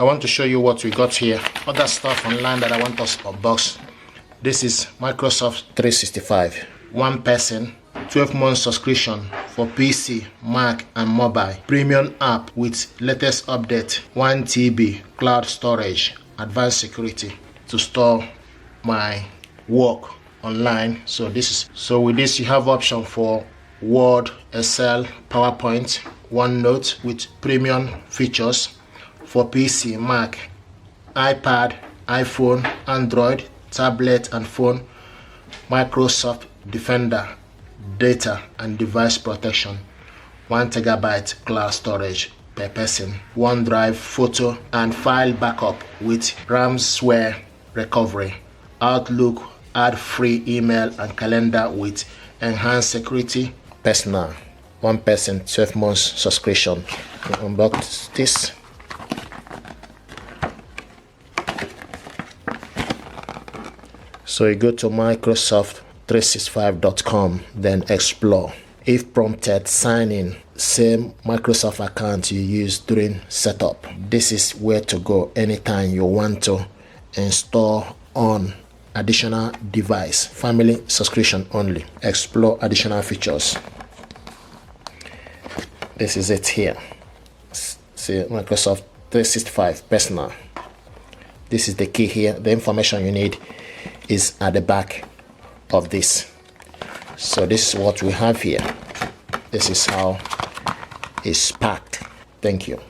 I want to show you what we got here. Other stuff online that I want us to unbox. This is Microsoft 365. One person, 12-month subscription for PC, Mac and mobile. Premium app with latest update, 1 TB, cloud storage, advanced security to store my work online. So with this you have option for Word, Excel, PowerPoint, OneNote with premium features for PC, Mac, iPad, iPhone, Android, tablet and phone, Microsoft Defender, data and device protection, 1 TB cloud storage per person, OneDrive photo and file backup with ransomware recovery, Outlook, ad-free email and calendar with enhanced security, personal, one person, 12 months subscription. Unbox this. So you go to Microsoft365.com, then explore. If prompted, sign in. Same Microsoft account you used during setup. This is where to go anytime you want to install on additional device. Family subscription only. Explore additional features. This is it here. See, Microsoft 365 personal. This is the key here. The information you need is at the back of this. So this is what we have here. This is how it's packed. Thank you.